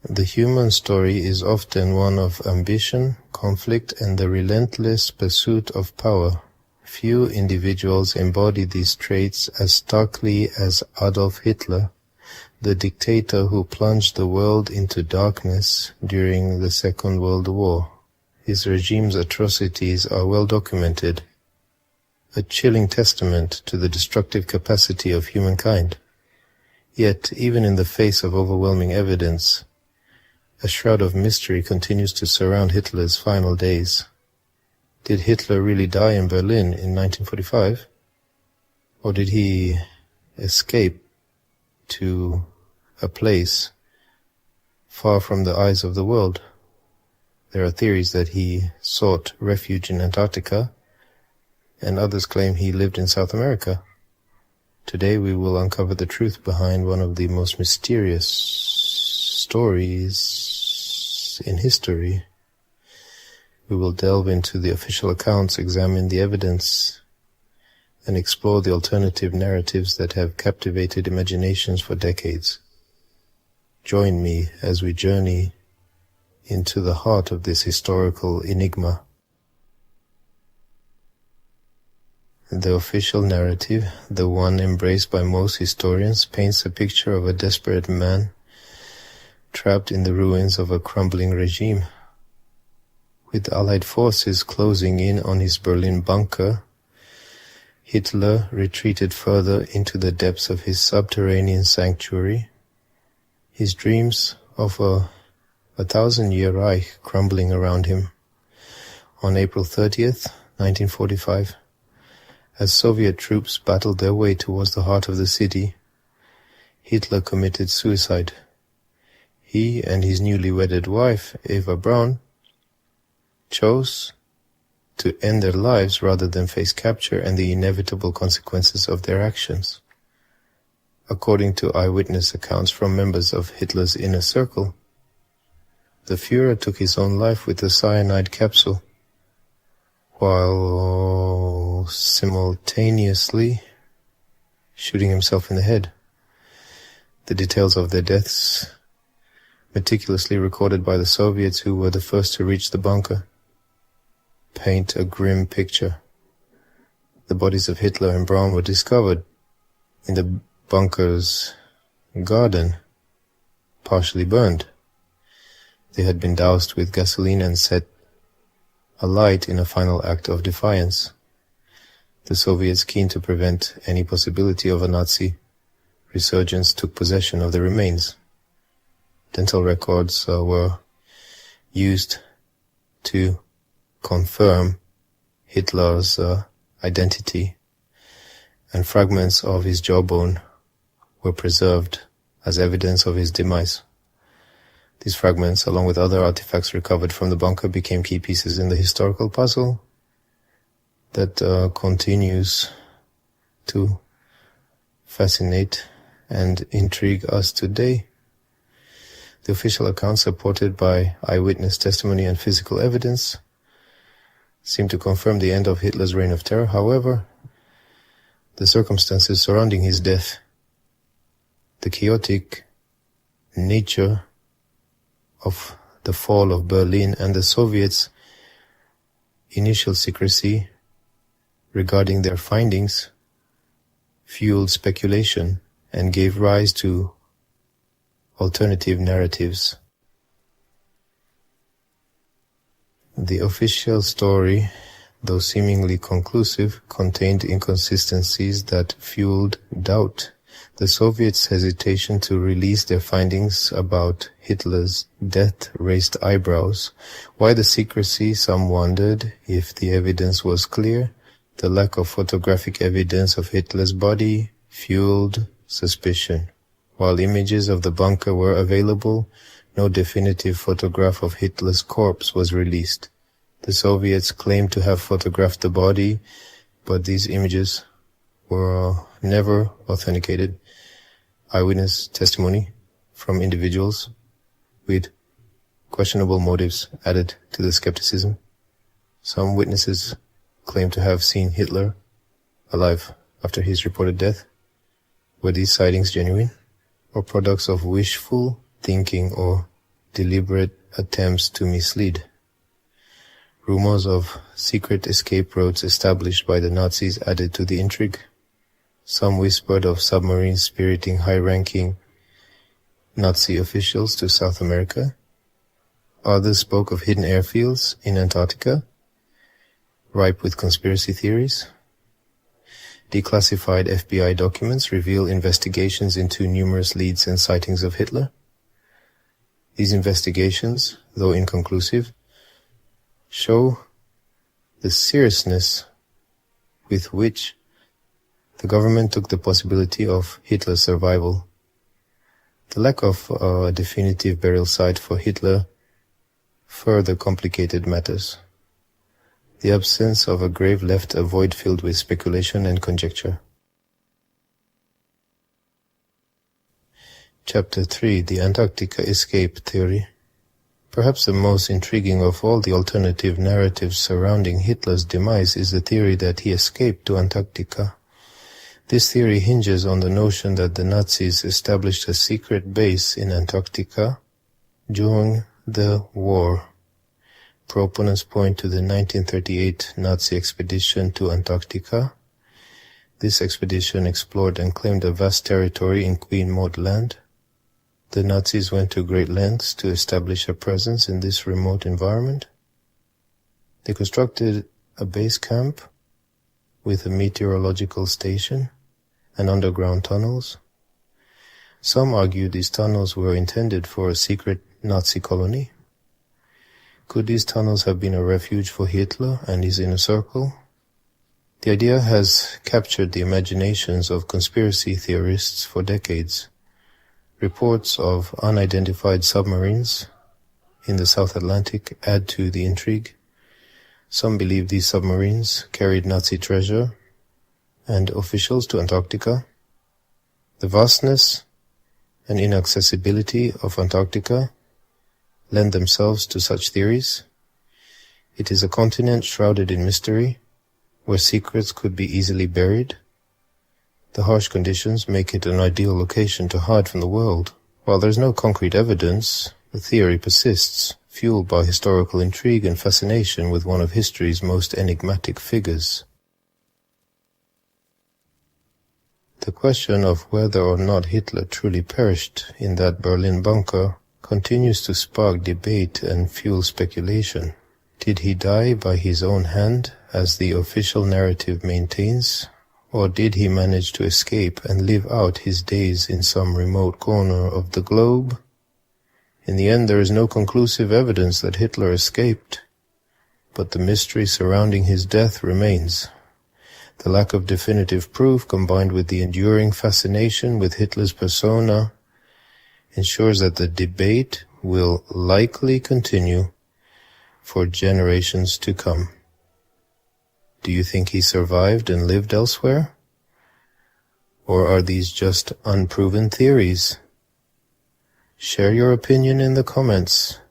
The human story is often one of ambition, conflict, and the relentless pursuit of power. Few individuals embody these traits as starkly as Adolf Hitler, the dictator who plunged the world into darkness during the Second World War. His regime's atrocities are well documented, a chilling testament to the destructive capacity of humankind. Yet, even in the face of overwhelming evidence, a shroud of mystery continues to surround Hitler's final days. Did Hitler really die in Berlin in 1945? Or did he escape to a place far from the eyes of the world? There are theories that he sought refuge in Antarctica, and others claim he lived in South America. Today we will uncover the truth behind one of the most mysterious stories in history. We will delve into the official accounts, examine the evidence, and explore the alternative narratives that have captivated imaginations for decades. Join me as we journey into the heart of this historical enigma. The official narrative, the one embraced by most historians, paints a picture of a desperate man trapped in the ruins of a crumbling regime. With Allied forces closing in on his Berlin bunker, Hitler retreated further into the depths of his subterranean sanctuary, his dreams of a 1,000-year Reich crumbling around him. On April 30th, 1945, as Soviet troops battled their way towards the heart of the city, Hitler committed suicide. He and his newly wedded wife, Eva Braun, chose to end their lives rather than face capture and the inevitable consequences of their actions. According to eyewitness accounts from members of Hitler's inner circle, the Führer took his own life with a cyanide capsule, while simultaneously shooting himself in the head. The details of their deaths, meticulously recorded by the Soviets who were the first to reach the bunker, paint a grim picture. The bodies of Hitler and Braun were discovered in the bunker's garden, partially burned. They had been doused with gasoline and set alight in a final act of defiance. The Soviets, keen to prevent any possibility of a Nazi resurgence, took possession of the remains. Dental records were used to confirm Hitler's identity, and fragments of his jawbone were preserved as evidence of his demise. These fragments, along with other artifacts recovered from the bunker, became key pieces in the historical puzzle that continues to fascinate and intrigue us today. The official accounts, supported by eyewitness testimony and physical evidence, seem to confirm the end of Hitler's reign of terror. However, the circumstances surrounding his death, the chaotic nature of the fall of Berlin, and the Soviets' initial secrecy regarding their findings fueled speculation and gave rise to alternative narratives. The official story, though seemingly conclusive, contained inconsistencies that fueled doubt. The Soviets' hesitation to release their findings about Hitler's death raised eyebrows. Why the secrecy? Some wondered. If the evidence was clear, the lack of photographic evidence of Hitler's body fueled suspicion. While images of the bunker were available, no definitive photograph of Hitler's corpse was released. The Soviets claimed to have photographed the body, but these images were never authenticated. Eyewitness testimony from individuals with questionable motives added to the skepticism. Some witnesses claim to have seen Hitler alive after his reported death. Were these sightings genuine, or products of wishful thinking or deliberate attempts to mislead. Rumors of secret escape routes established by the Nazis added to the intrigue. Some whispered of submarines spiriting high-ranking Nazi officials to South America. Others spoke of hidden airfields in Antarctica, ripe with conspiracy theories. Declassified FBI documents reveal investigations into numerous leads and sightings of Hitler. These investigations, though inconclusive, show the seriousness with which the government took the possibility of Hitler's survival. The lack of a definitive burial site for Hitler further complicated matters. The absence of a grave left a void filled with speculation and conjecture. Chapter 3: The Antarctica Escape Theory. Perhaps the most intriguing of all the alternative narratives surrounding Hitler's demise is the theory that he escaped to Antarctica. This theory hinges on the notion that the Nazis established a secret base in Antarctica during the war. Proponents point to the 1938 Nazi expedition to Antarctica. This expedition explored and claimed a vast territory in Queen Maud Land. The Nazis went to great lengths to establish a presence in this remote environment. They constructed a base camp with a meteorological station and underground tunnels. Some argue these tunnels were intended for a secret Nazi colony. Could these tunnels have been a refuge for Hitler and his inner circle? The idea has captured the imaginations of conspiracy theorists for decades. Reports of unidentified submarines in the South Atlantic add to the intrigue. Some believe these submarines carried Nazi treasure and officials to Antarctica. The vastness and inaccessibility of Antarctica lend themselves to such theories. It is a continent shrouded in mystery, where secrets could be easily buried. The harsh conditions make it an ideal location to hide from the world. While there is no concrete evidence, the theory persists, fueled by historical intrigue and fascination with one of history's most enigmatic figures. The question of whether or not Hitler truly perished in that Berlin bunker continues to spark debate and fuel speculation. Did he die by his own hand, as the official narrative maintains, or did he manage to escape and live out his days in some remote corner of the globe? In the end, there is no conclusive evidence that Hitler escaped, but the mystery surrounding his death remains. The lack of definitive proof, combined with the enduring fascination with Hitler's persona, ensures that the debate will likely continue for generations to come. Do you think he survived and lived elsewhere? Or are these just unproven theories? Share your opinion in the comments.